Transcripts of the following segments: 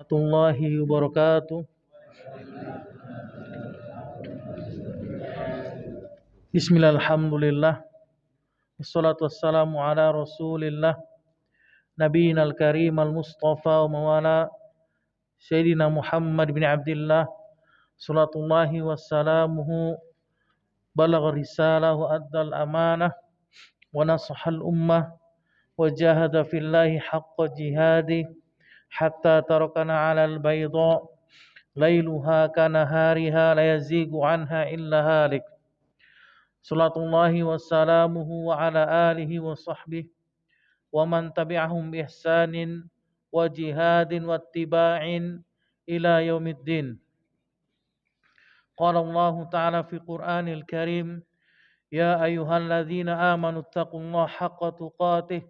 Warahmatullahi wabarakatuh. Bismillah, alhamdulillah. Wassalatu wassalamu ala rasulillah Nabiyina al-karim al-mustafa wa mawala Sayyidina Muhammad bin Abdullah salatullahi wassalamuhu balagha risalah wa addal amanah wa nasahal ummah wa jahada fillahi haqqa jihadih hatta tarakana ala al-bayda lailuha kanahariha la yazigu anha illa halik. Salatullahi wassalamuhu wa ala alihi wa sahbihi wa man tabi'ahum bi ihsanin wa jihadin wa ittiba'in ila yaumiddin. Qala Allah Ta'ala fi Qur'anil Karim, ya ayyuhalladzina amanu taqullaha haqqa tuqatih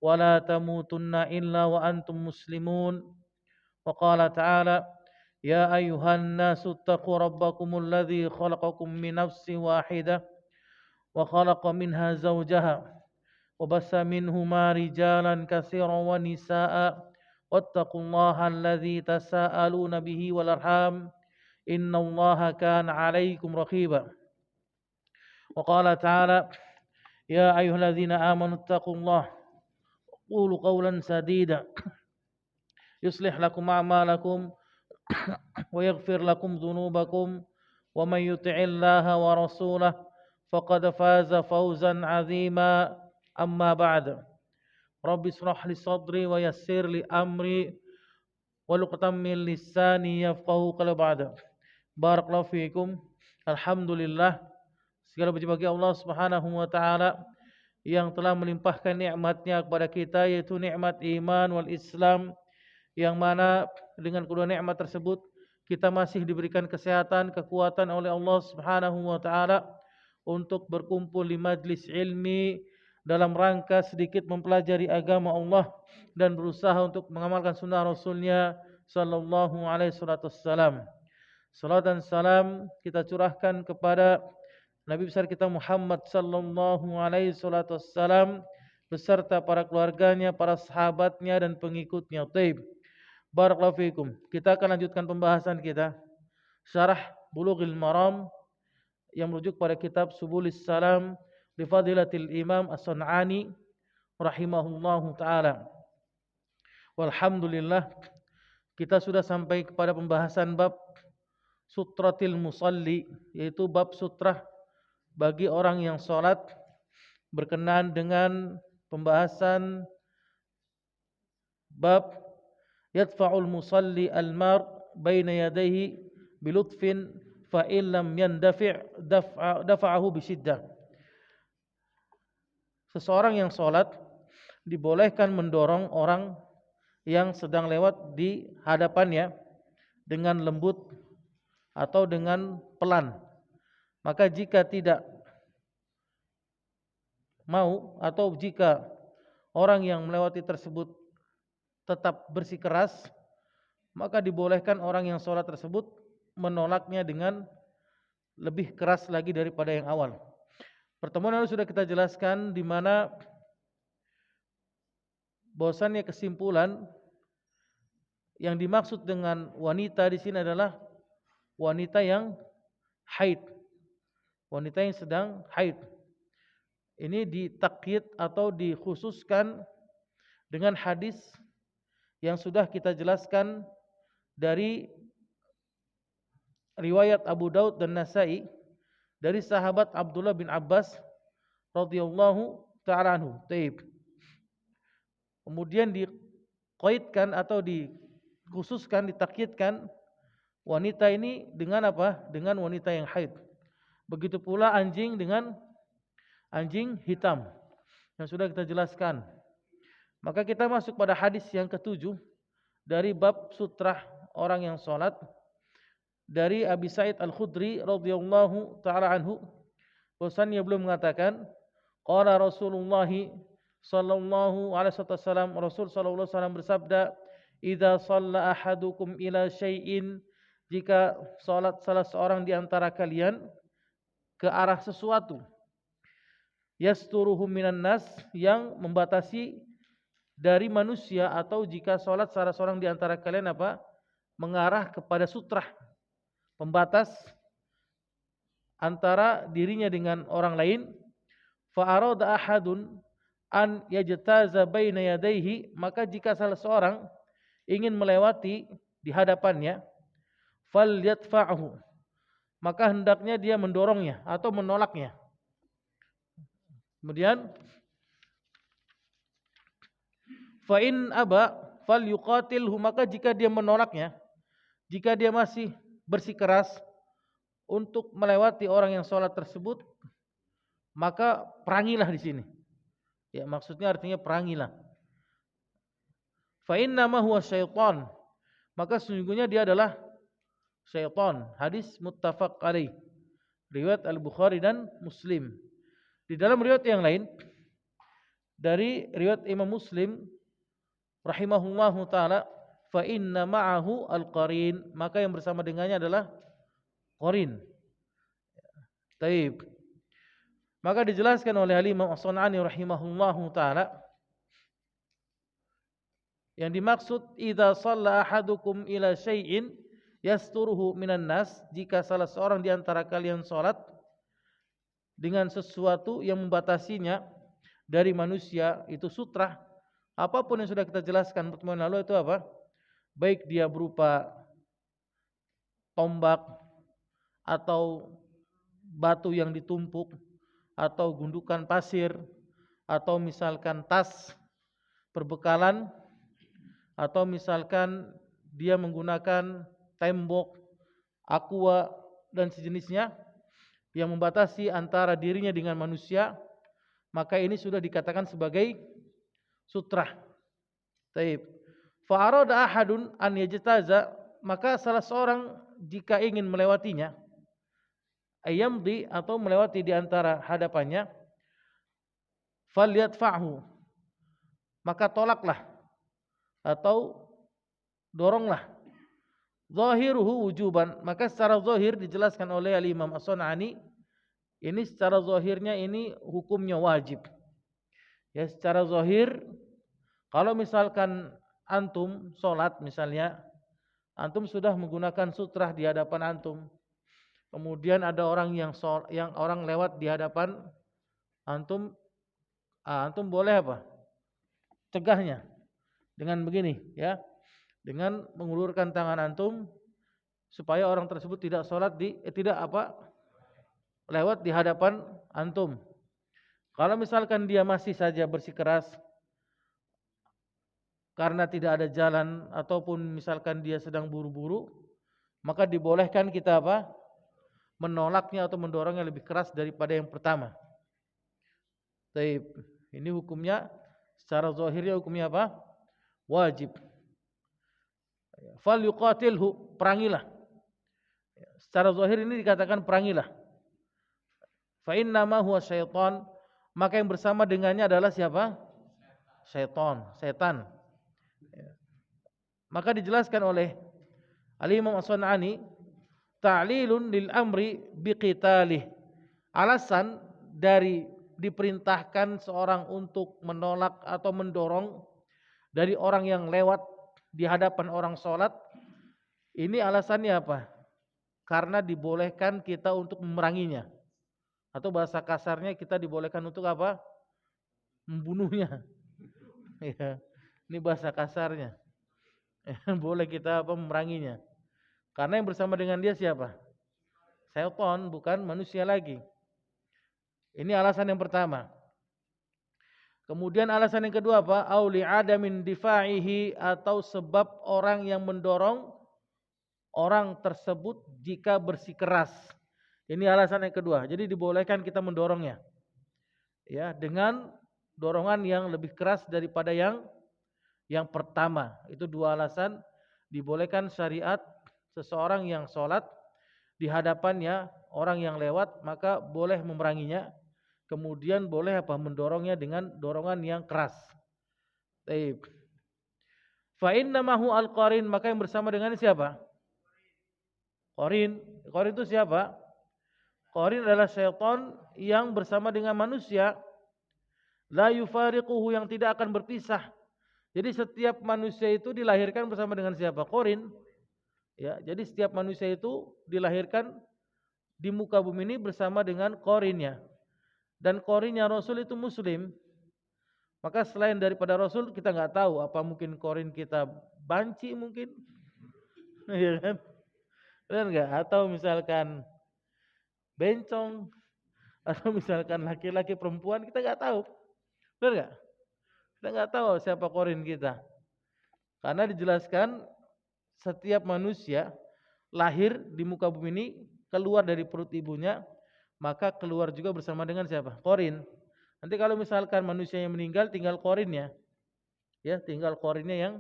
wa la tamutunna illa wa antum muslimun. Wa qala ta'ala, ya ayyuhan nasu taqu rabbakumul ladzi khalaqakum min nafsin wahidah wa khalaqa minha zawjaha wa bassa minhuma rijalan katsiran wa nisaa wattaqullaha alladzi tasaaluna bihi wal arham innallaha kana 'alaikum raqiba. Wa qala ta'ala, ya ayyuhalladzina amanu taqullaha qulu qawlan sadida yuslih lakum a'malakum wa yaghfir lakum dhunubakum wa man yuti'illaha wa rasulahu faqad faza fawzan 'azima. Amma ba'd. Rabbi ishrah li sadri wa yassir li amri waluqtam min lisani yafqahu qawli ba'da. Barakallahu fiikum. Alhamdulillah, segala puji bagi Allah Subhanahu wa taala yang telah melimpahkan nikmat-Nya kepada kita, yaitu nikmat iman wal Islam, yang mana dengan kedua nikmat tersebut kita masih diberikan kesehatan, kekuatan oleh Allah Subhanahu wa taala untuk berkumpul di majlis ilmi dalam rangka sedikit mempelajari agama Allah dan berusaha untuk mengamalkan sunnah Rasulnya sallallahu alaihi wasallam. Salat dan salam kita curahkan kepada Nabi besar kita Muhammad sallallahu alaihi wasallam beserta para keluarganya, para sahabatnya dan pengikutnya. Taib. Barakallahu fikum. Kita akan lanjutkan pembahasan kita Syarah Bulughul Maram yang merujuk pada kitab Subulis Salam li Fadilatil Imam As-Sun'ani rahimahullahu taala. Walhamdulillah, kita sudah sampai kepada pembahasan bab Sutratil Musalli, yaitu bab sutrah bagi orang yang salat, berkenaan dengan pembahasan bab yadfa'ul musalli al-mar baina yadayhi bilutfin fa illam yandafi' dafa'ahu bisyiddah. Seseorang yang sholat dibolehkan mendorong orang yang sedang lewat di hadapannya dengan lembut atau dengan pelan. Maka jika tidak mau atau jika orang yang melewati tersebut tetap bersikeras, maka dibolehkan orang yang sholat tersebut menolaknya dengan lebih keras lagi daripada yang awal. Pertemuan lalu sudah kita jelaskan di mana bahwasannya kesimpulan yang dimaksud dengan wanita di sini adalah wanita yang haid, wanita yang sedang haid. Ini ditakyid atau dikhususkan dengan hadis yang sudah kita jelaskan dari riwayat Abu Daud dan Nasai dari sahabat Abdullah bin Abbas radhiyallahu ta'ala anhu. Taib. Kemudian diqaidkan atau dikhususkan, ditakyidkan wanita ini dengan apa? Dengan wanita yang haid. Begitu pula anjing dengan anjing hitam yang sudah kita jelaskan. Maka kita masuk pada hadis yang ketujuh dari bab sutrah orang yang sholat, dari Abi Sa'id Al-Khudri radhiyallahu ta'ala anhu, bahwasannya beliau mengatakan, qala Rasulullah sallallahu alaihi wasallam, Rasul sallallahu alaihi wasallam bersabda, idza shalla ahadukum ila syai'in, jika salat salah seorang di antara kalian ke arah sesuatu, yasturuhum minan nas, yang membatasi dari manusia, atau jika sholat salah seorang di antara kalian mengarah kepada sutrah, pembatas antara dirinya dengan orang lain, fa arada ahadun an yajtaza baina yadayhi, maka jika salah seorang ingin melewati di hadapannya, falyadfa'hu, maka hendaknya dia mendorongnya atau menolaknya. Kemudian fa in aba falyuqatilhu, maka jika dia menolaknya, jika dia masih bersikeras untuk melewati orang yang sholat tersebut, maka perangilah di sini. Ya, maksudnya artinya perangilah. Fa innama huwa syaitan, maka sesungguhnya dia adalah syaitan. Hadis muttafaq alaih, riwayat Al-Bukhari dan Muslim. Di dalam riwayat yang lain, dari riwayat Imam Muslim rahimahullahu taala, fa inna ma'ahu al-qarin, maka yang bersama dengannya adalah qarin. Taib. Maka dijelaskan oleh Imam As-San'ani rahimahullahu taala, yang dimaksud idza shalla ahadukum ila syai'in yasturuhu minan nas, jika salah seorang di antara kalian salat dengan sesuatu yang membatasinya dari manusia, itu sutrah, apapun yang sudah kita jelaskan pertemuan lalu itu baik dia berupa tombak atau batu yang ditumpuk, atau gundukan pasir, atau misalkan tas perbekalan, atau misalkan dia menggunakan tembok, aqua dan sejenisnya yang membatasi antara dirinya dengan manusia, maka ini sudah dikatakan sebagai sutrah. Taib. Fa arada ahadun an yajtaza, maka salah seorang jika ingin melewatinya, ayamdi, atau melewati di antara hadapannya, falyadfa'hu, maka tolaklah atau doronglah. Zahiruhu wujuban, maka secara zahir dijelaskan oleh Imam As-San'ani, ini secara zahirnya ini hukumnya wajib. Ya, secara zahir kalau misalkan antum sholat, misalnya antum sudah menggunakan sutrah di hadapan antum, kemudian ada orang yang orang lewat di hadapan antum, antum boleh cegahnya dengan begini, ya, dengan mengulurkan tangan antum supaya orang tersebut tidak sholat tidak lewat di hadapan antum. Kalau misalkan dia masih saja bersikeras karena tidak ada jalan, ataupun misalkan dia sedang buru-buru, maka dibolehkan kita menolaknya atau mendorongnya lebih keras daripada yang pertama. Taib. Ini hukumnya secara zahirnya hukumnya wajib. Fal yuqatilhu, perangilah. Secara zahir ini dikatakan perangilah. Fa innama huwa syaitan, maka yang bersama dengannya adalah siapa? Syaitan, setan. Maka dijelaskan oleh Al-Imam As-San'ani, ta'lilun lil amri biqitalih, alasan dari diperintahkan seorang untuk menolak atau mendorong dari orang yang lewat di hadapan orang sholat, ini alasannya apa? Karena dibolehkan kita untuk memeranginya, atau bahasa kasarnya kita dibolehkan untuk membunuhnya. Ya, ini bahasa kasarnya. Boleh kita memeranginya. Karena yang bersama dengan dia siapa? Syaitan, bukan manusia lagi. Ini alasan yang pertama. Kemudian alasan yang kedua Auli adamin difa'ihi, atau sebab orang yang mendorong orang tersebut jika bersikeras. Ini alasan yang kedua. Jadi dibolehkan kita mendorongnya, ya, dengan dorongan yang lebih keras daripada yang pertama. Itu dua alasan dibolehkan syariat seseorang yang sholat di hadapannya orang yang lewat, maka boleh memeranginya. Kemudian boleh mendorongnya dengan dorongan yang keras. Taib. Fa innamahu al-qarin, maka yang bersama dengan siapa? Qarin. Qarin itu siapa? Qarin adalah syaitan yang bersama dengan manusia. La yufariquhu, yang tidak akan berpisah Jadi setiap manusia itu dilahirkan bersama dengan siapa? Qorin. Ya, jadi setiap manusia itu dilahirkan di muka bumi ini bersama dengan qorinnya. Dan qorinnya Rasul itu Muslim. Maka selain daripada Rasul kita nggak tahu apa mungkin qorin kita banci mungkin, ya kan? Benar nggak? Atau misalkan bencong, atau misalkan laki-laki perempuan kita nggak tahu, benar nggak? Kita nggak tahu siapa qorin kita. Karena dijelaskan setiap manusia lahir di muka bumi ini keluar dari perut ibunya, maka keluar juga bersama dengan siapa? Qorin. Nanti kalau misalkan manusia yang meninggal tinggal qorinnya, ya tinggal qorinnya yang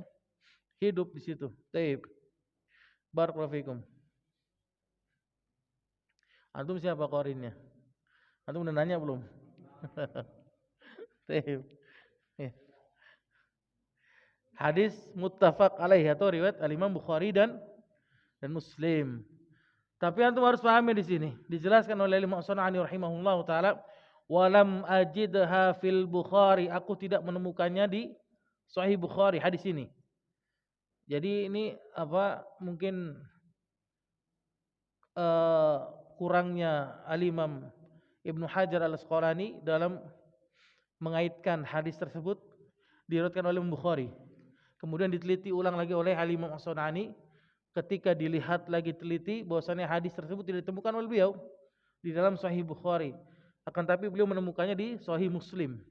hidup di situ. Taib. Barakallahu fikum. Antum siapa qorinnya? Antum udah nanya belum? Taib. Ya. Hadis muttafaq alaih atau riwayat Al-Imam Bukhari dan Muslim. Tapi antum harus pahami di sini. Dijelaskan oleh Imam As-San'ani rahimahullahu taala, "Walam ajidha fil Bukhari." Aku tidak menemukannya di Sahih Bukhari hadis ini. Jadi ini apa mungkin kurangnya Al-Imam Ibnu Hajar Al-Asqalani dalam mengaitkan hadis tersebut diriwayatkan oleh Bukhari. Kemudian diteliti ulang lagi oleh Al-Imam As-San'ani. Ketika dilihat lagi teliti bahwasanya hadis tersebut tidak ditemukan oleh beliau di dalam Sahih Bukhari. Akan tapi beliau menemukannya di Sahih Muslim.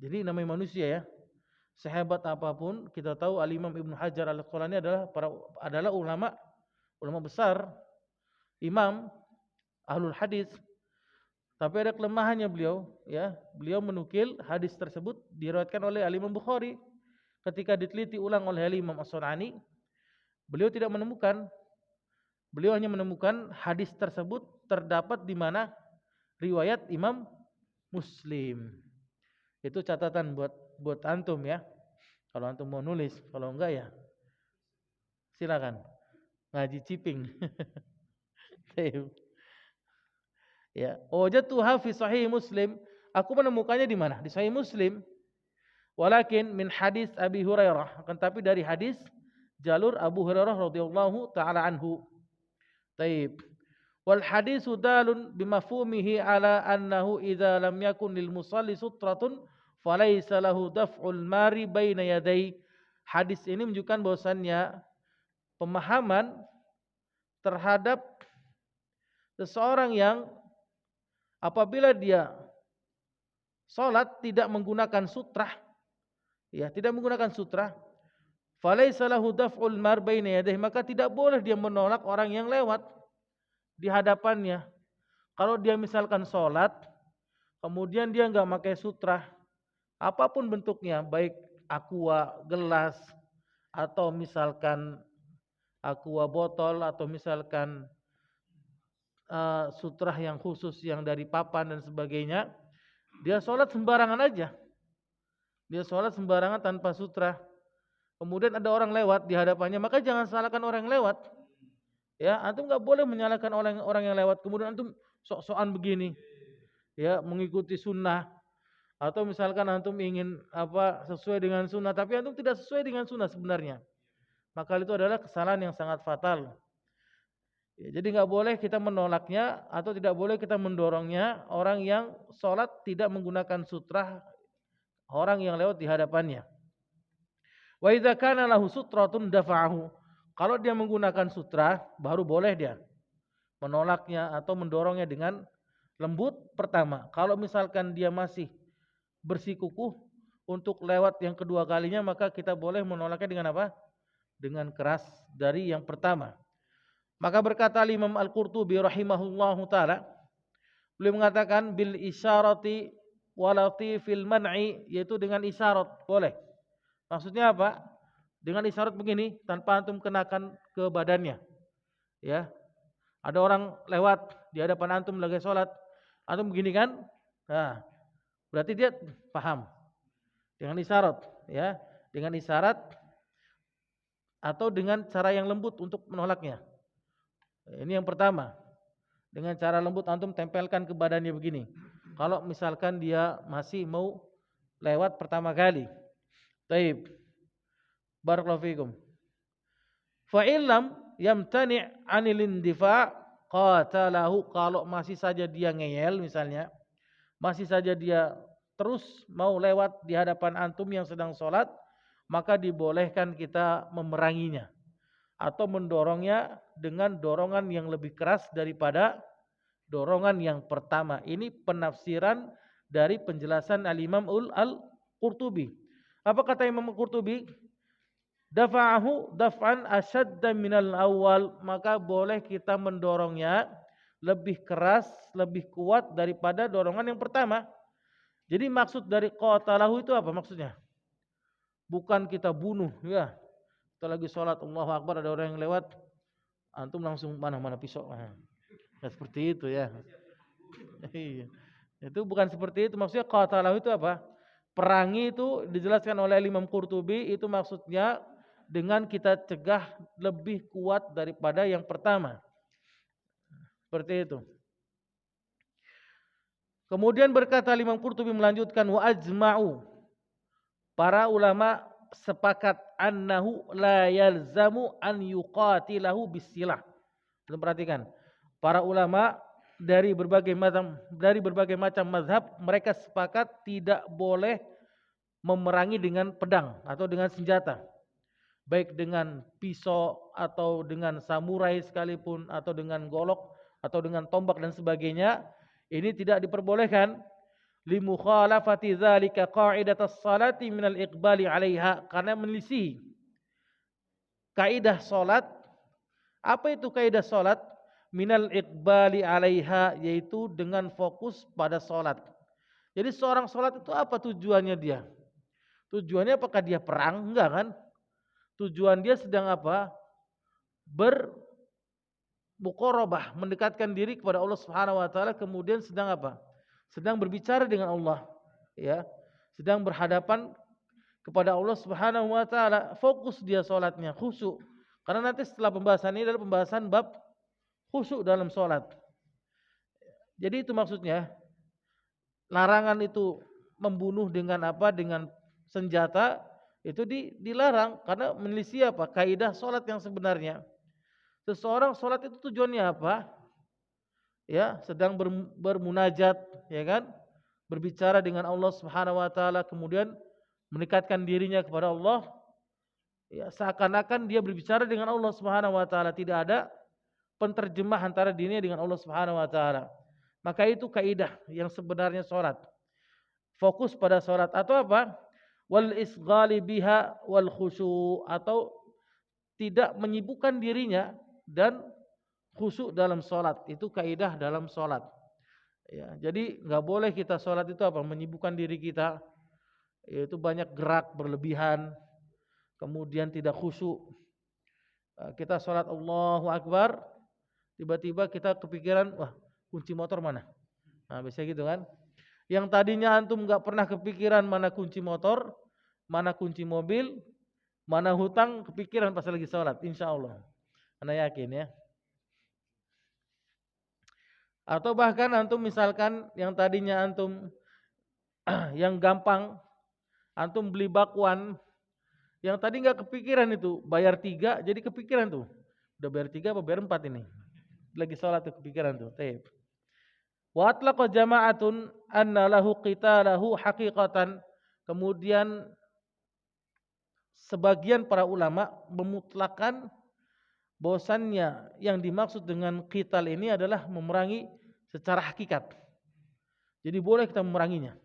Jadi namanya manusia ya. Sehebat apapun kita tahu Al-Imam Ibnu Hajar Al-Asqalani adalah ulama besar, imam ahlul hadis. Tapi ada kelemahannya beliau ya. Beliau menukil hadis tersebut diriwayatkan oleh Al-Imam Bukhari. Ketika diteliti ulang oleh Al-Imam As-San'ani, beliau tidak menemukan. Beliau hanya menemukan hadis tersebut terdapat di mana riwayat Imam Muslim. Itu catatan buat antum ya. Kalau antum mau nulis, kalau enggak ya silakan ngaji ciping. Ya, wajadtuha fi Sahih Muslim. Aku menemukannya di mana? Di Sahih Muslim. Walakin min hadis Abi Hurairah. Akan tapi dari hadis jalur Abu Hurairah radhiyallahu taala anhu. Taib. Wal hadisu dalun bimafhumihi ala annahu idza lam yakun lil musalli sutratun falaysa lahu daf'ul mari baina yaday. Hadis ini menunjukkan bahwasannya pemahaman terhadap seseorang yang apabila dia salat tidak menggunakan sutrah, ya, tidak menggunakan sutrah, falaisa lahu daf'ul mar baina yadayhi, maka tidak boleh dia menolak orang yang lewat di hadapannya. Kalau dia misalkan salat, kemudian dia enggak pakai sutrah, apapun bentuknya, baik aqua gelas atau misalkan aqua botol atau misalkan sutrah yang khusus yang dari papan dan sebagainya, dia sholat sembarangan aja. Dia sholat sembarangan tanpa sutrah. Kemudian ada orang lewat di hadapannya, maka jangan salahkan orang yang lewat. Ya, antum nggak boleh menyalahkan orang yang lewat. Kemudian antum sok-sokan begini, ya, mengikuti sunnah. Atau misalkan antum ingin sesuai dengan sunnah, tapi antum tidak sesuai dengan sunnah sebenarnya. Maka itu adalah kesalahan yang sangat fatal. Ya, jadi nggak boleh kita menolaknya atau tidak boleh kita mendorongnya orang yang sholat tidak menggunakan sutrah, orang yang lewat di hadapannya. Wa idza kana lahu sutratun dafa'ahu. Kalau dia menggunakan sutrah baru boleh dia menolaknya atau mendorongnya dengan lembut pertama. Kalau misalkan dia masih bersikukuh untuk lewat yang kedua kalinya, maka kita boleh menolaknya dengan apa? Dengan keras dari yang pertama. Maka berkata Imam Al-Qurtubi rahimahullahu taala, beliau mengatakan bil isyarati walati fil man'i, yaitu dengan isyarat boleh. Maksudnya apa? Dengan isyarat begini, tanpa antum kenakan ke badannya. Ya. Ada orang lewat di hadapan antum lagi salat, antum begini kan? Nah, berarti dia paham. Dengan isyarat, ya, dengan isyarat atau dengan cara yang lembut untuk menolaknya. Ini yang pertama. Dengan cara lembut antum tempelkan ke badannya begini. Kalau misalkan dia masih mau lewat pertama kali. Taib. Barakallahu fikum. Fa illam yamtani' 'anil indifa' qatalahu, kalau masih saja dia ngeyel misalnya, masih saja dia terus mau lewat di hadapan antum yang sedang sholat, maka dibolehkan kita memeranginya atau mendorongnya dengan dorongan yang lebih keras daripada dorongan yang pertama. Ini penafsiran dari penjelasan Al-Imam Al-Qurtubi. Apa kata Imam Al-Qurtubi? Dafa'ahu daf'an asyadda minal awal, maka boleh kita mendorongnya lebih keras, lebih kuat daripada dorongan yang pertama. Jadi maksud dari qatalahu itu apa maksudnya? Bukan kita bunuh, ya. Kita lagi sholat, Allahu Akbar, ada orang yang lewat, antum langsung mana pisau. Nah, seperti itu ya. Iya. Itu bukan seperti itu. Maksudnya qatalahu itu apa? Perangi itu dijelaskan oleh Imam Qurtubi, itu maksudnya dengan kita cegah lebih kuat daripada yang pertama. Seperti itu. Kemudian berkata Imam Qurtubi melanjutkan, wa ajma'u, para ulama sepakat, annahu la yalzamu an yuqatilahu bisilah. Perhatikan, para ulama dari berbagai macam mazhab, mereka sepakat tidak boleh memerangi dengan pedang atau dengan senjata, baik dengan pisau atau dengan samurai sekalipun, atau dengan golok atau dengan tombak dan sebagainya. Ini tidak diperbolehkan, li mukhalafati dzalika qa'idatas salati minal iqbali 'alaiha, karena menyelisih kaidah salat. Apa itu kaidah salat? Minal iqbali 'alaiha, yaitu dengan fokus pada salat. Jadi seorang salat itu apa tujuannya dia? Tujuannya apakah dia perang? Enggak kan? Tujuan dia sedang apa? Bermuqarabah, mendekatkan diri kepada Allah Subhanahu wa taala, kemudian sedang apa? Sedang berbicara dengan Allah, ya. Sedang berhadapan kepada Allah Subhanahu wa taala, fokus dia salatnya, khusyuk. Karena nanti setelah pembahasan ini adalah pembahasan bab khusyuk dalam salat. Jadi itu maksudnya, larangan itu membunuh dengan apa? Dengan senjata, itu dilarang karena menyelisih apa? Kaidah salat yang sebenarnya. Seseorang salat itu tujuannya apa? Ya, sedang bermunajat, ya kan? Berbicara dengan Allah Subhanahu wa taala, kemudian mendekatkan dirinya kepada Allah. Ya, seakan-akan dia berbicara dengan Allah Subhanahu wa taala, tidak ada penterjemah antara dirinya dengan Allah Subhanahu wa taala. Maka itu kaidah yang sebenarnya salat. Fokus pada salat atau apa? Wal isghali biha wal khusyu', atau tidak menyibukkan dirinya dan khusyuk dalam salat. Itu kaidah dalam salat. Ya, jadi nggak boleh kita salat itu apa? Menyibukkan diri kita, yaitu banyak gerak berlebihan, kemudian tidak khusyuk. Kita salat Allahu Akbar, tiba-tiba kita kepikiran, wah, kunci motor mana? Nah, biasanya gitu kan? Yang tadinya antum nggak pernah kepikiran mana kunci motor, mana kunci mobil, mana hutang, kepikiran pas lagi sholat, insya Allah. Anda yakin ya. Atau bahkan antum misalkan yang tadinya antum yang gampang, antum beli bakwan, yang tadi nggak kepikiran itu, bayar 3, jadi kepikiran tuh. Udah bayar 3 apa bayar 4 ini? Lagi sholat tuh kepikiran tuh. Taib. Wa atlaqa jama'atun anna lahu qitalahu haqiqatan. Kemudian sebagian para ulama memutlakan bahwasannya yang dimaksud dengan qital ini adalah memerangi secara hakikat. Jadi boleh kita memeranginya.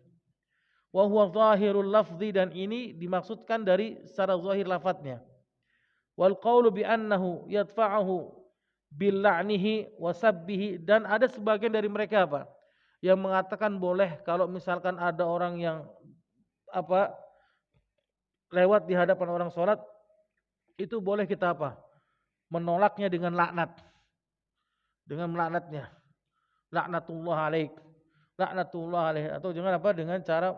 Wa huwa zahirul lafzi, dan ini dimaksudkan dari secara zahir lafadznya. Wal qawlu bi annahu yadfa'uhu bil la'nihi wa sabbihi, dan ada sebagian dari mereka apa? Yang mengatakan boleh kalau misalkan ada orang yang apa? Lewat di hadapan orang sholat, itu boleh kita apa? Menolaknya dengan laknat. Dengan melaknatnya. Laknatullah alaik. Laknatullah alaih. Atau dengan apa? Dengan cara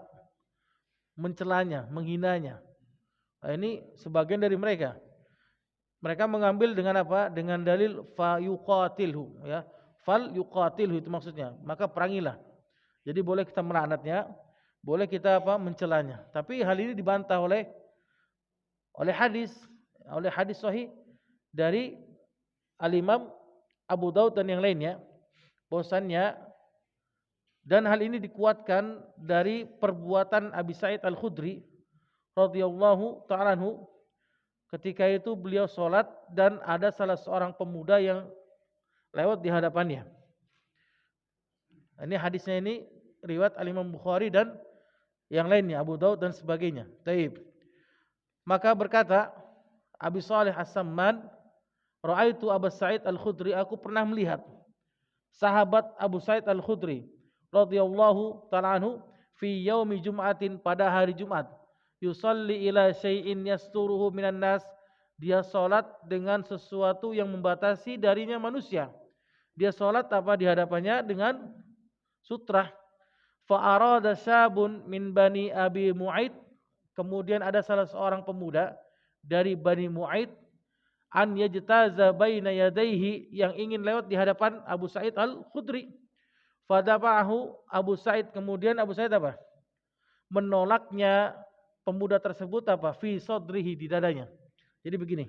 mencelanya, menghinanya. Nah, ini sebagian dari mereka. Mereka mengambil dengan apa? Dengan dalil fa yuqatilhu, ya. Fal yuqatilhu itu maksudnya. Maka perangilah. Jadi boleh kita melaknatnya, boleh kita apa? Mencelanya. Tapi hal ini dibantah oleh oleh hadis sahih dari Al-Imam Abu Daud dan yang lainnya, bahwasannya, dan hal ini dikuatkan dari perbuatan Abi Sa'id Al-Khudri radhiyallahu ta'ala anhu. Ketika itu beliau sholat dan ada salah seorang pemuda yang lewat di hadapannya. Ini hadisnya ini riwayat Al-Imam Bukhari dan yang lainnya, Abu Daud dan sebagainya. Taib. Maka berkata Abi Shalih As-Samman, ra'aitu Abu Sa'id Al-Khudri, aku pernah melihat sahabat Abu Sa'id Al-Khudri radhiyallahu ta'ala anhu fi yaumi Jum'atin, pada hari Jumat, yusalli ila syai'in yasturuhu minan nas, dia salat dengan sesuatu yang membatasi darinya manusia. Dia salat apa di hadapannya dengan sutra. Fa arada syabun min bani Abi Mu'aid, kemudian ada salah seorang pemuda dari Bani Mu'aid, an yajtaza baina yadayhi, yang ingin lewat di hadapan Abu Sa'id Al-Khudri. Fadabahu Abu Sa'id, kemudian Abu Sa'id apa? Menolaknya pemuda tersebut apa? Fi sodrihi, di dadanya. Jadi begini,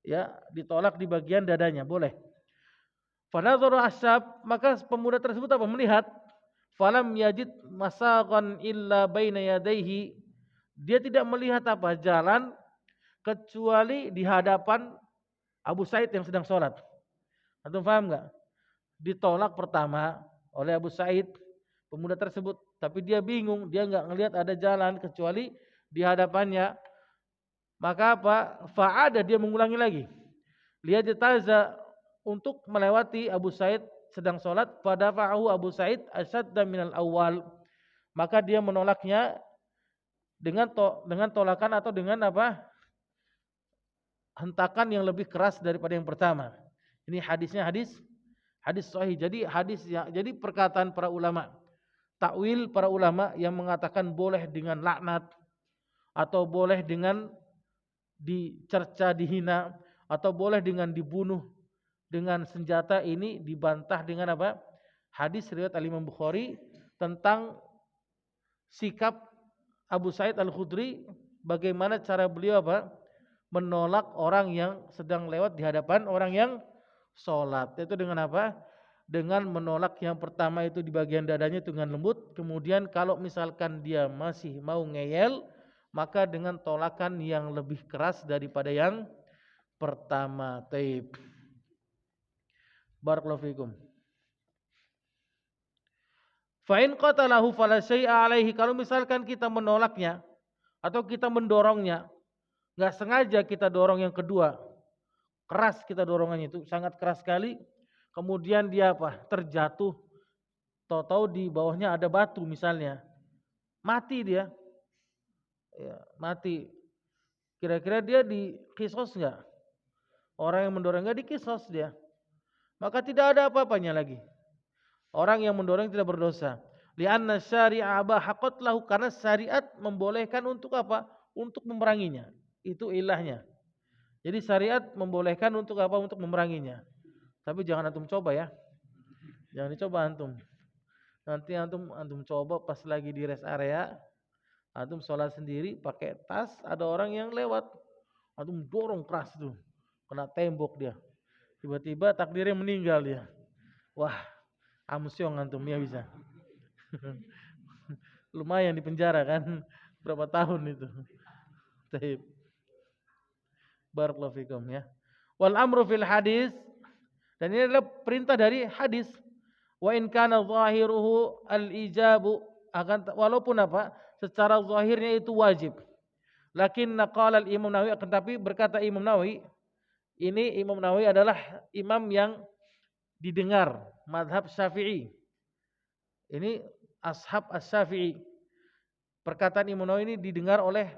ya, ditolak di bagian dadanya, boleh. Fanadhara asyab, maka pemuda tersebut apa? Melihat. Falam yajid masaqan illa baina yadayhi, dia tidak melihat apa? Jalan kecuali di hadapan Abu Sa'id yang sedang sholat. Antum paham enggak? Ditolak pertama oleh Abu Sa'id pemuda tersebut, tapi dia bingung, dia enggak ngelihat ada jalan kecuali di hadapannya. Maka apa? Fa'ada, dia mengulangi lagi. Liyajtaza, untuk melewati Abu Sa'id sedang sholat. Fadafa'ahu Abu Sa'id asyadda minal awal, maka dia menolaknya dengan tolakan atau dengan apa? Hentakan yang lebih keras daripada yang pertama. Ini hadisnya hadis sahih. Jadi jadi perkataan para ulama, takwil para ulama yang mengatakan boleh dengan laknat, atau boleh dengan dicerca, dihina, atau boleh dengan dibunuh dengan senjata, ini dibantah dengan apa? Hadis riwayat Al-Imam Bukhari tentang sikap Abu Sa'id Al-Khudri, bagaimana cara beliau apa? Menolak orang yang sedang lewat di hadapan orang yang sholat. Itu dengan apa? Dengan menolak yang pertama itu di bagian dadanya itu dengan lembut. Kemudian kalau misalkan dia masih mau ngeyel, maka dengan tolakan yang lebih keras daripada yang pertama. Taib. Barakallahu fikum. Fa in qatalahu fala syai'a alaihi, kalau misalkan kita menolaknya atau kita mendorongnya, enggak sengaja kita dorong yang kedua, keras kita dorongannya itu sangat keras sekali, kemudian dia apa? Terjatuh, tahu-tahu di bawahnya ada batu misalnya, mati dia. Ya, mati. Kira-kira dia dikisos enggak? Orang yang mendorong enggak dikisos dia. Maka tidak ada apa-apanya lagi. Orang yang mendorong tidak berdosa. Lianna syari'a bahaqat lahu, karena syariat membolehkan untuk apa? Untuk memeranginya. Itu ilahnya. Jadi syariat membolehkan untuk apa? Untuk memeranginya. Tapi jangan antum coba ya. Jangan dicoba antum. Nanti antum coba pas lagi di rest area, antum sholat sendiri pakai tas, ada orang yang lewat, antum dorong keras tuh, kena tembok dia. Tiba-tiba takdirnya meninggal dia. Wah, amsyong antum ya bisa. Lumayan di penjara kan, berapa tahun itu. Taib. Barakallahu fikum ya. Wal amru fil hadis, dan ini adalah perintah dari hadis. Wa in kana zahiruhu al ijabu, akan walaupun apa? Secara zahirnya itu wajib. Lakin naqala al Imam Nawawi, akan tapi berkata Imam Nawawi, ini Imam Nawawi adalah imam yang didengar mazhab Syafi'i. Ini ashab as-Syafi'i. Perkataan Imam Nawawi ini didengar oleh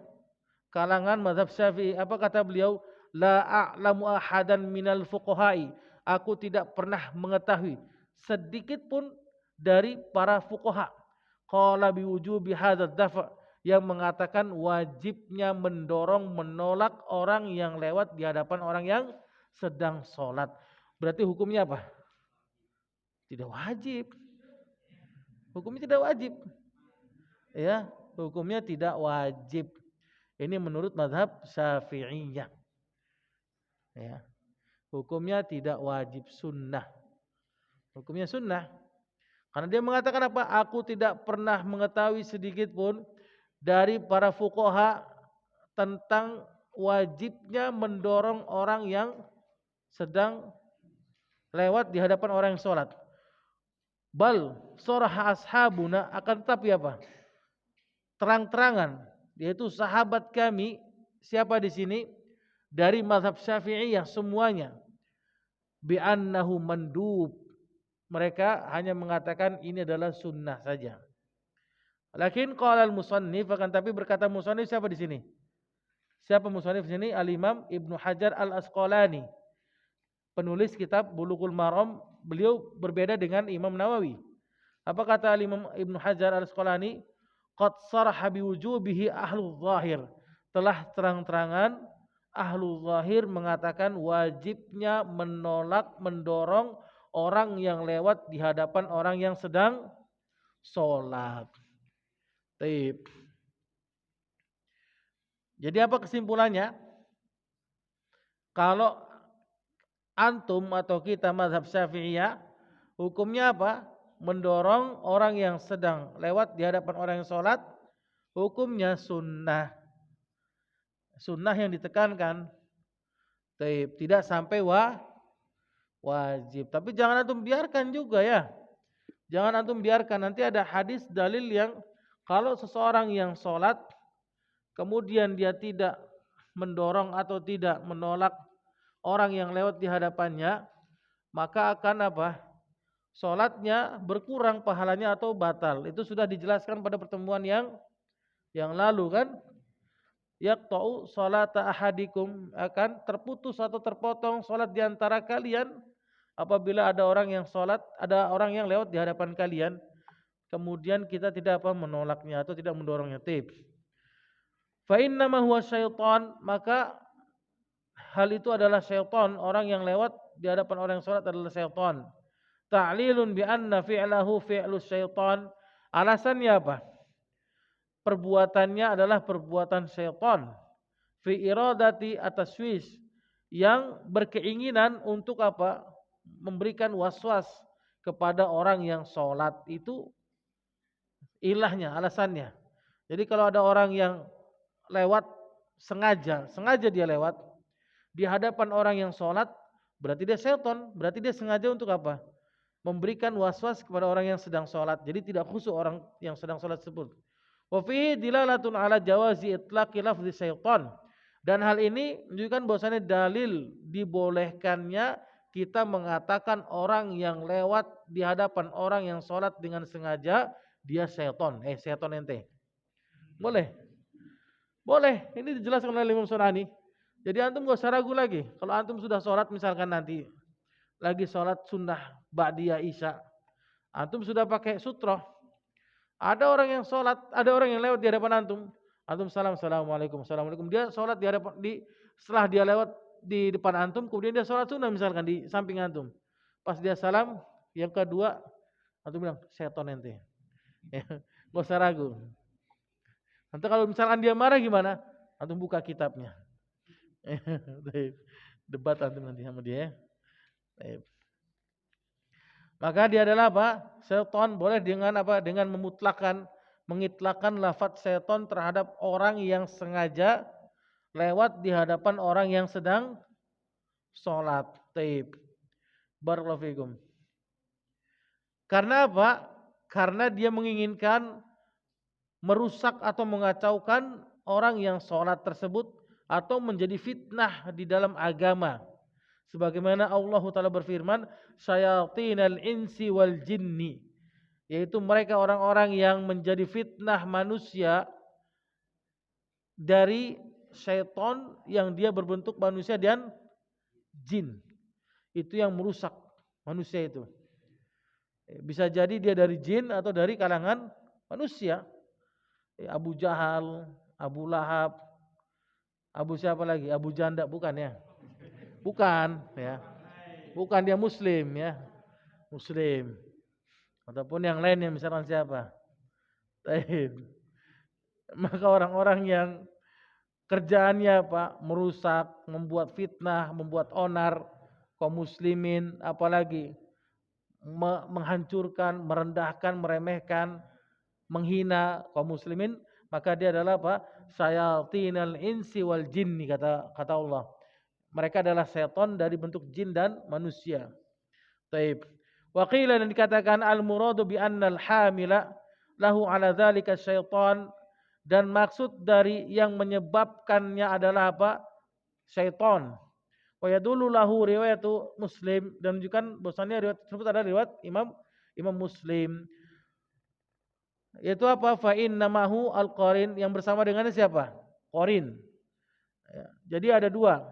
kalangan mazhab Syafi'i. Apa kata beliau? La a'lamu ahadan minal fuqaha'i, aku tidak pernah mengetahui sedikit pun dari para fuqaha qala biwujubi hadzal dafa', yang mengatakan wajibnya mendorong, menolak orang yang lewat di hadapan orang yang sedang sholat. Berarti hukumnya apa? Tidak wajib. Hukumnya tidak wajib. Ya, hukumnya tidak wajib. Ini menurut mazhab Syafi'iyah. Ya. Hukumnya tidak wajib, sunnah. Hukumnya sunnah. Karena dia mengatakan apa? Aku tidak pernah mengetahui sedikit pun dari para fuqaha tentang wajibnya mendorong orang yang sedang lewat di hadapan orang yang sholat. Bal sorah ashabuna, akan tetapi apa? Terang-terangan, yaitu sahabat kami, siapa di sini? Dari mazhab Syafi'iyah semuanya. Bi'annahu mandub. Mereka hanya mengatakan ini adalah sunnah saja. Lakin qala al-musannif, akan tapi berkata musannif siapa di sini? Siapa musannif di sini? Al-Imam Ibnu Hajar Al-Asqalani. Penulis kitab Bulughul Maram, beliau berbeda dengan Imam Nawawi. Apa kata Imam Ibnu Hajar Al-Asqalani? Qad saraha biwujubihi ahlul zahir. Telah terang-terangan ahlul zahir mengatakan wajibnya menolak, mendorong orang yang lewat di hadapan orang yang sedang sholat. Taib. Jadi apa kesimpulannya? Kalau antum atau kita mazhab Syafi'iyah, hukumnya apa? Mendorong orang yang sedang lewat di hadapan orang yang sholat, hukumnya sunnah. Sunnah yang ditekankan. Taib. Tidak sampai wajib. Tapi jangan antum biarkan juga ya. Jangan antum biarkan, nanti ada hadis dalil yang kalau seseorang yang sholat kemudian dia tidak mendorong atau tidak menolak orang yang lewat di hadapannya, maka akan apa? Sholatnya berkurang pahalanya atau batal. Itu sudah dijelaskan pada pertemuan yang lalu kan? Yaqta'u sholata ahadikum, akan terputus atau terpotong sholat di antara kalian apabila ada orang yang sholat, ada orang yang lewat di hadapan kalian, kemudian kita tidak apa menolaknya atau tidak mendorongnya. Tib. Fa innama huwa syaitan, maka hal itu adalah syaitan. Orang yang lewat di hadapan orang yang sholat adalah syaitan. Ta'lilun bi anna fi'lahu fi'lu syaitan. Alasannya apa? Perbuatannya adalah perbuatan syaitan. Fi iradati ataswis, yang berkeinginan untuk apa? Memberikan waswas kepada orang yang sholat. Itu ilahnya, alasannya. Jadi kalau ada orang yang lewat sengaja dia lewat di hadapan orang yang sholat, berarti dia syaitan, berarti dia sengaja untuk apa? Memberikan waswas kepada orang yang sedang sholat. Jadi tidak khusyuk orang yang sedang sholat tersebut. Wa fihi dilalatun ala jawazi itlaqi lafzi syaitan. Dan hal ini menunjukkan bahwasanya dalil dibolehkannya kita mengatakan orang yang lewat di hadapan orang yang sholat dengan sengaja dia syaitan. Syaitan ente. Boleh. Boleh. Ini dijelaskan oleh Imam Sunani. Jadi antum gak usah ragu lagi. Kalau antum sudah sholat misalkan nanti lagi sholat sunnah ba'diyah isya, antum sudah pakai sutroh. Ada orang yang sholat, ada orang yang lewat di hadapan antum. Antum salam, assalamualaikum, assalamualaikum. Dia sholat di hadapan, setelah dia lewat di depan antum, kemudian dia sholat sunnah misalkan di samping antum. Pas dia salam, yang kedua, antum bilang, seton ente. Gak usah ragu. Nanti kalau misalkan dia marah gimana? Antum buka kitabnya. Debat antum nanti sama dia. Maka dia adalah apa? Seton. Boleh dengan apa? Dengan mengitlakan lafaz seton terhadap orang yang sengaja lewat di hadapan orang yang sedang sholat. Taib. Barakallahu fikum. Karena apa? Karena dia menginginkan merusak atau mengacaukan orang yang sholat tersebut atau menjadi fitnah di dalam agama. Sebagaimana Allah Ta'ala berfirman, syayatinal insi wal jinni, yaitu mereka orang-orang yang menjadi fitnah manusia dari syaitan yang dia berbentuk manusia dan jin. Itu yang merusak manusia itu. Bisa jadi dia dari jin atau dari kalangan manusia. Abu Jahal, Abu Lahab, Abu siapa lagi? Abu Janda, bukan ya? Bukan ya. Bukan, dia muslim ya. Muslim. Ataupun yang lain yang misalkan siapa? Maka orang-orang yang kerjaannya apa? Merusak, membuat fitnah, membuat onar kaum muslimin, apalagi menghancurkan, merendahkan, meremehkan, menghina kaum muslimin, maka dia adalah apa? Syayatinal insi wal jinni, kata Allah. Mereka adalah setan dari bentuk jin dan manusia. Taib. Wa qila, dan dikatakan al-muradu bi annal hamila lahu ala dzalika syaitan, dan maksud dari yang menyebabkannya adalah apa? Syaitan. Wa yadullu lahu riwayatu Muslim, dan menunjukkan bahwasannya riwayat tersebut adalah riwayat Imam Muslim. Yaitu apa? Fa innamahu al-qarin, yang bersama dengannya siapa? Qarin. Ya, jadi ada dua.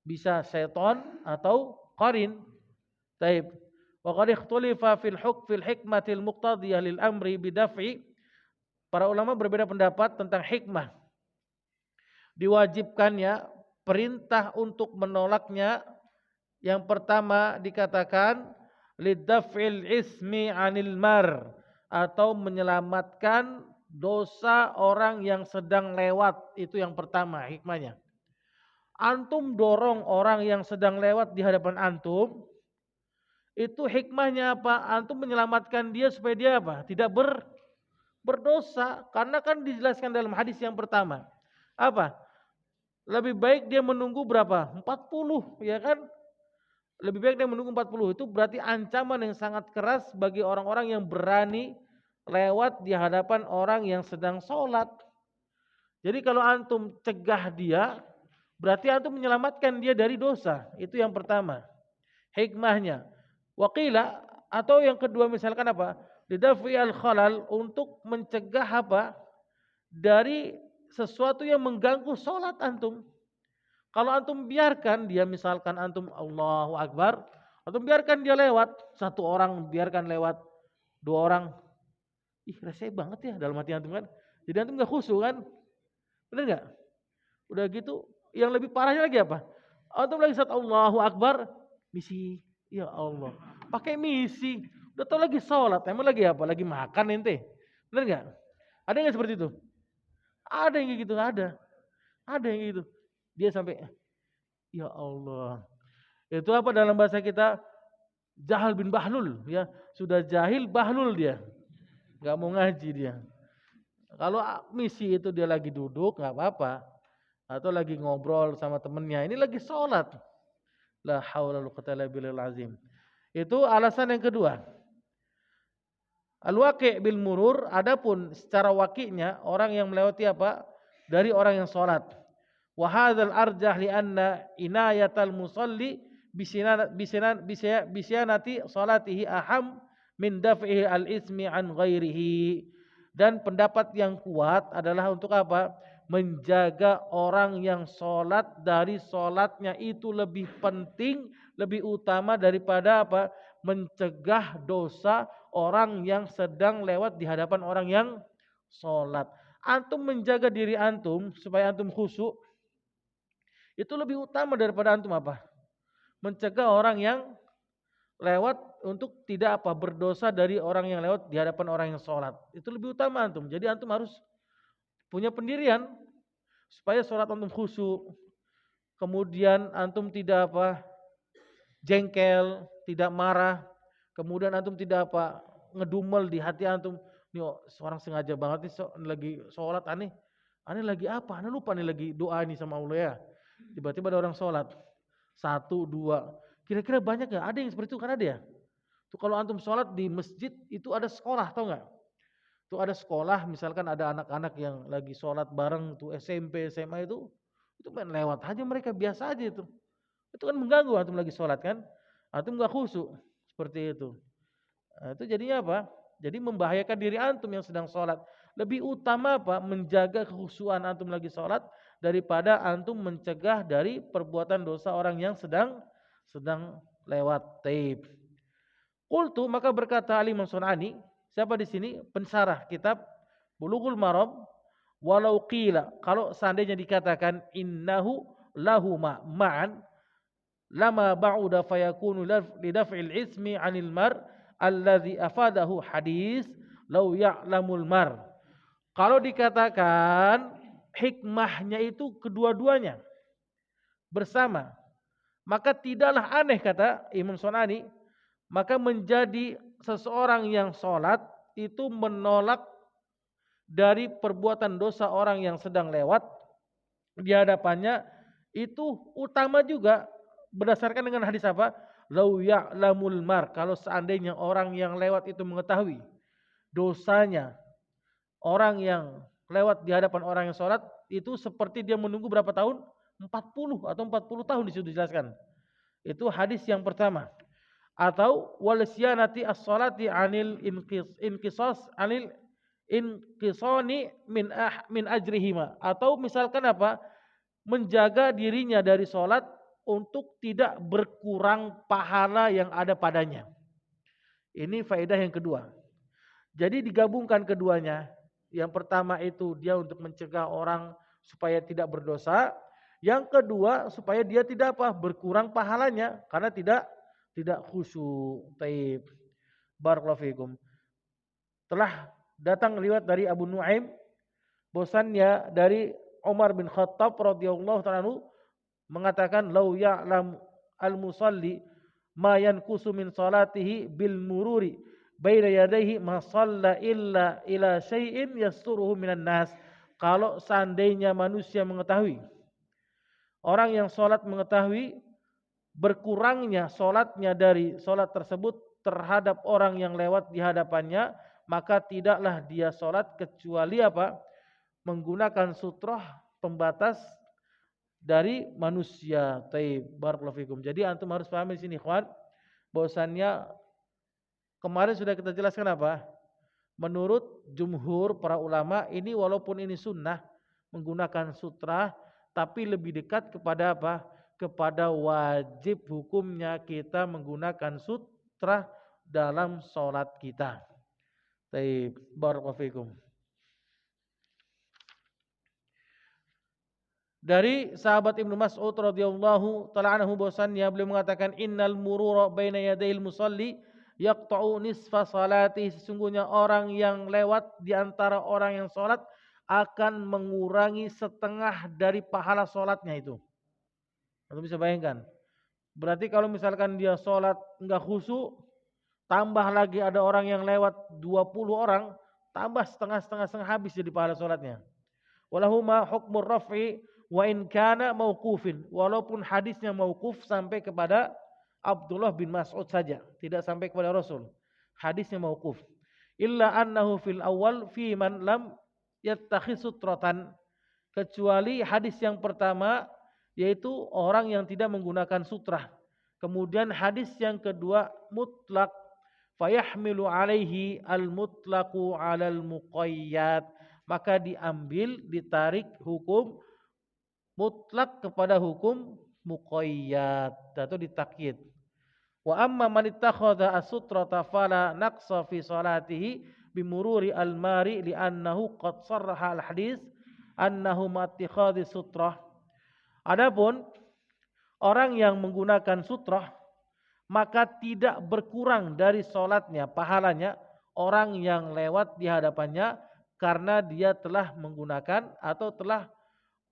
Bisa syaitan atau qarin. Taib. Wa qad ikhtulifa fil hikmatil muqtadiyah lil amri bidaf'i. Para ulama berbeda pendapat tentang hikmah diwajibkannya perintah untuk menolaknya. Yang pertama dikatakan lidaf'il ismi 'anil mar, atau menyelamatkan dosa orang yang sedang lewat. Itu yang pertama hikmahnya. Antum dorong orang yang sedang lewat di hadapan antum, itu hikmahnya apa? Antum menyelamatkan dia supaya dia apa? Tidak berdosa. Karena kan dijelaskan dalam hadis yang pertama. Apa? Lebih baik dia menunggu berapa? 40, ya kan? Lebih baik dia menunggu 40. Itu berarti ancaman yang sangat keras bagi orang-orang yang berani lewat di hadapan orang yang sedang sholat. Jadi kalau antum cegah dia, berarti antum menyelamatkan dia dari dosa. Itu yang pertama hikmahnya. Waqila, atau yang kedua misalkan apa? Lidafi al-khalal, untuk mencegah apa? Dari sesuatu yang mengganggu sholat antum. Kalau antum biarkan dia, misalkan antum Allahu Akbar, antum biarkan dia lewat, satu orang biarkan lewat, dua orang, ih rese banget ya dalam hati antum kan. Jadi antum gak khusyuk kan? Bener gak? Udah gitu, yang lebih parahnya lagi apa? Antum lagi saat Allahu Akbar, misi, ya Allah, pakai misi, udah tau lagi sholat, emang lagi apa? Lagi makan ente, bener gak? Ada nggak seperti itu? Ada yang kayak gitu, ada yang kayak gitu. Dia sampai, ya Allah, itu apa dalam bahasa kita? Jahal bin bahlul, ya sudah jahil bahlul dia, nggak mau ngaji dia. Kalau misi itu dia lagi duduk nggak apa-apa, atau lagi ngobrol sama temennya, ini lagi sholat. La haula wala quwwata illa billahil azim. Itu alasan yang kedua. Al-waqi' bil murur, adapun secara waqi'nya orang yang melewati apa? Dari orang yang sholat. Wa hadzal arjah li anna inayatal musalli bisyanati salatihi aham min daf'ihi al-ismi an ghairihi. Dan pendapat yang kuat adalah untuk apa? Menjaga orang yang sholat dari sholatnya itu lebih penting, lebih utama daripada apa? Mencegah dosa orang yang sedang lewat di hadapan orang yang sholat. Antum menjaga diri antum supaya antum khusyuk, itu lebih utama daripada antum apa? Mencegah orang yang lewat untuk tidak apa? Berdosa dari orang yang lewat di hadapan orang yang sholat. Itu lebih utama antum. Jadi antum harus punya pendirian supaya sholat antum khusyuk. Kemudian antum tidak apa? Jengkel, tidak marah. Kemudian antum tidak apa? Ngedumel di hati antum. Nih seorang sengaja banget nih lagi sholat, aneh lagi apa? Aneh lupa nih lagi doa nih sama Allah ya. Tiba-tiba ada orang sholat. 1, 2. Kira-kira banyak gak? Ada yang seperti itu kan ada ya? Tuh kalau antum sholat di masjid itu ada sekolah, tau gak? Tuh ada sekolah, misalkan ada anak-anak yang lagi sholat bareng tuh SMP, SMA itu main lewat aja mereka, biasa aja itu. Itu kan mengganggu antum lagi sholat kan? Antum gak khusyuk seperti itu. Nah, itu jadinya apa? Jadi membahayakan diri antum yang sedang sholat. Lebih utama apa? Menjaga kekhusyuan antum lagi sholat daripada antum mencegah dari perbuatan dosa orang yang sedang lewat. Taib. Qultu, maka berkata Al-Imam Sun'ani, siapa di sini? Pensarah kitab Bulughul Maram, walau qila, kalau seandainya dikatakan innahu lahuma ma'an lama ba'uda fayakunu lidaf'il ismi 'anil mar alladhi afadahu hadis law ya'lamul mar. Kalau dikatakan hikmahnya itu kedua-duanya bersama. Maka tidaklah aneh kata Imam Sonani, maka menjadi seseorang yang sholat itu menolak dari perbuatan dosa orang yang sedang lewat di hadapannya, itu utama juga berdasarkan dengan hadis apa? Lau ya'lamul mar, kalau seandainya orang yang lewat itu mengetahui dosanya orang yang lewat di hadapan orang yang sholat, itu seperti dia menunggu berapa tahun? 40 atau 40 tahun disitu dijelaskan. Itu hadis yang pertama. Atau walsyanati as-salati anil inqisas anil inqisani min ajrihima, atau misalkan apa, menjaga dirinya dari sholat untuk tidak berkurang pahala yang ada padanya. Ini faedah yang kedua. Jadi digabungkan keduanya. Yang pertama itu dia untuk mencegah orang supaya tidak berdosa. Yang kedua supaya dia tidak apa, berkurang pahalanya karena tidak khusyuk. Taib. Barakallahu fikum. Telah datang riwayat dari Abu Nuaim bosannya dari Umar bin Khattab radhiyallahu ta'ala anhu mengatakan lau ya'lam al-musalli ma yanqusu min salatihi bil mururi baina yadayhi ma shalla illa ila syai'in yasturuhu minan nas. Kalau seandainya manusia mengetahui, orang yang sholat mengetahui berkurangnya sholatnya dari sholat tersebut terhadap orang yang lewat di hadapannya, maka tidaklah dia sholat kecuali apa? Menggunakan sutrah pembatas dari manusia. Taib. Barakallahu fikum. Jadi antum harus paham di sini, ikhwan, bahwasannya kemarin sudah kita jelaskan apa? Menurut jumhur para ulama ini walaupun ini sunnah menggunakan sutra, tapi lebih dekat kepada apa? Kepada wajib hukumnya kita menggunakan sutra dalam sholat kita. Taib. Barakallahu fikum. Dari sahabat Ibnu Mas'ud radhiyallahu taala anhu bahwasannya beliau mengatakan innal murura baina yadayil musalli yaqta'u nisfa salati, sesungguhnya orang yang lewat di antara orang yang salat akan mengurangi setengah dari pahala salatnya itu. Anda bisa bayangkan. Berarti kalau misalkan dia salat enggak khusyuk, tambah lagi ada orang yang lewat 20 orang, tambah setengah habis jadi pahala salatnya. Walahuma hukmur raf'i wa in kana mauqufin, walaupun hadisnya mauquf sampai kepada Abdullah bin Mas'ud saja, tidak sampai kepada Rasul. Hadisnya mauquf. Illa annahu fil awal fi man lam yattakhis sutratan, kecuali hadis yang pertama yaitu orang yang tidak menggunakan sutrah. Kemudian hadis yang kedua mutlak, fayahmilu alaihi al-mutlaqu 'alal muqayyad, maka diambil, ditarik hukum mutlak kepada hukum muqayyad atau ditakyid. Wa amma man ittakhadha as-sutrata fala naqsa fi salatihi bimururi al-mari li'annahu qad sarraha al-hadis annahu mattikhadhi sutrah. Adapun orang yang menggunakan sutrah maka tidak berkurang dari salatnya pahalanya orang yang lewat di hadapannya, karena dia telah menggunakan atau telah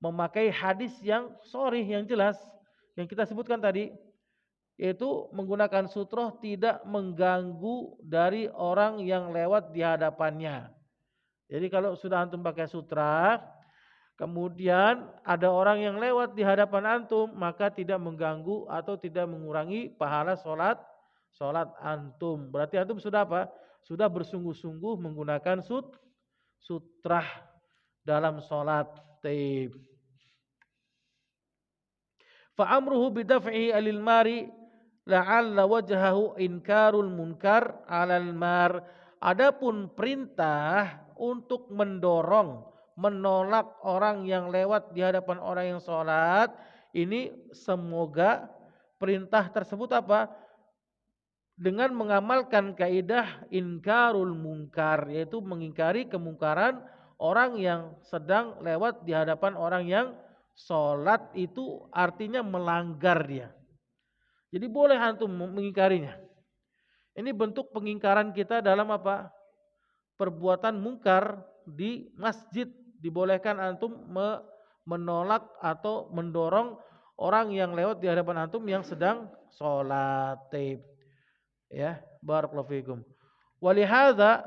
memakai hadis yang sharih, yang jelas yang kita sebutkan tadi, yaitu menggunakan sutrah tidak mengganggu dari orang yang lewat di hadapannya. Jadi kalau sudah antum pakai sutra, kemudian ada orang yang lewat di hadapan antum, maka tidak mengganggu atau tidak mengurangi pahala salat antum. Berarti antum sudah apa? Sudah bersungguh-sungguh menggunakan sutrah dalam salat. Taib. Fa amruhu bidaf'i alil mari la'alla wajhahu inkarul munkar 'alal mar. Adapun perintah untuk mendorong, menolak orang yang lewat di hadapan orang yang salat, ini semoga perintah tersebut apa? Dengan mengamalkan kaidah inkarul munkar, yaitu mengingkari kemungkaran orang yang sedang lewat di hadapan orang yang sholat, itu artinya melanggar dia. Jadi boleh antum mengingkarinya. Ini bentuk pengingkaran kita dalam apa? Perbuatan mungkar di masjid dibolehkan antum menolak atau mendorong orang yang lewat di hadapan antum yang sedang sholat. Ya, barakallahu fikum. Walihada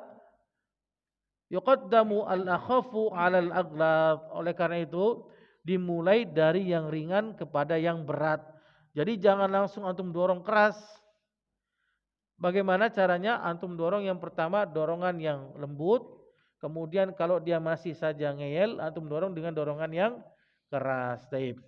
yuqaddamu al-akhafu 'ala al-aghlab. Oleh karena itu dimulai dari yang ringan kepada yang berat. Jadi jangan langsung antum dorong keras. Bagaimana caranya? Antum dorong yang pertama dorongan yang lembut. Kemudian kalau dia masih saja ngeyel, antum dorong dengan dorongan yang keras. Taib.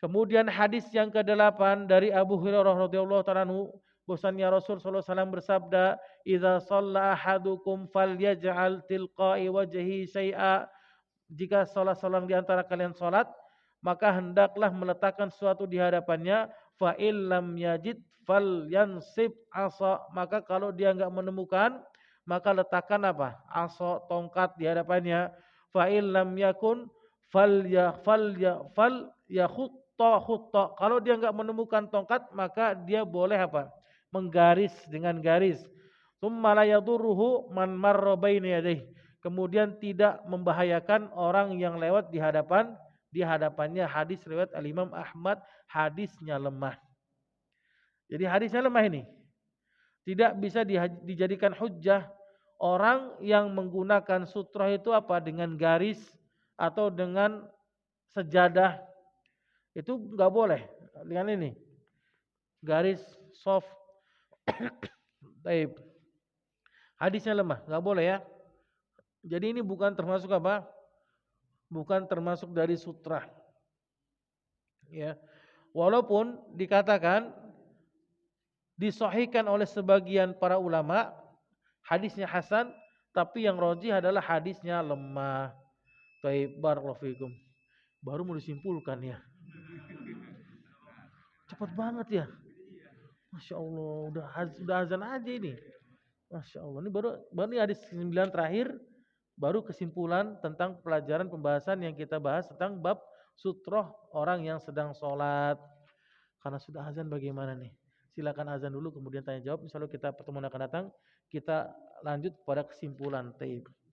Kemudian hadis yang ke-8 dari Abu Hurairah radhiyallahu taala anhu, bahwasanya Rasul sallallahu alaihi wasallam bersabda, "Idza shalla ahadukum falyaj'al tilqa'i wajhi syai'a." Jika salah seorang di antara kalian salat, maka hendaklah meletakkan sesuatu di hadapannya, fa illam yajid falyansib asa. Maka kalau dia enggak menemukan, maka letakkan apa? Asa, tongkat di hadapannya. Fa illam yakun khutta. Kalau dia enggak menemukan tongkat, maka dia boleh apa? Menggaris dengan garis. Tsumma la yadurruhu man marra baina yadayhi. Kemudian tidak membahayakan orang yang lewat di hadapannya. Hadis riwayat Al-Imam Ahmad, hadisnya lemah. Jadi hadisnya lemah ini. Tidak bisa dijadikan hujjah. Orang yang menggunakan sutrah itu apa? Dengan garis atau dengan sejadah. Itu enggak boleh. Dengan ini. Garis soft. Baik. Hadisnya lemah, enggak boleh ya. Jadi ini bukan termasuk apa? Bukan termasuk dari sutra. Ya. Walaupun dikatakan disahihkan oleh sebagian para ulama, hadisnya hasan, tapi yang rajih adalah hadisnya lemah. Baik, barakallahu fikum. Baru mau disimpulkan ya. Cepat banget ya. Masya Allah, udah azan aja ini. Masya Allah, ini baru ini hadis 9 terakhir, baru kesimpulan tentang pelajaran pembahasan yang kita bahas tentang bab sutroh orang yang sedang sholat. Karena sudah azan bagaimana nih? Silakan azan dulu kemudian tanya jawab. Insyaallah kita pertemuan akan datang kita lanjut pada kesimpulan. Taib.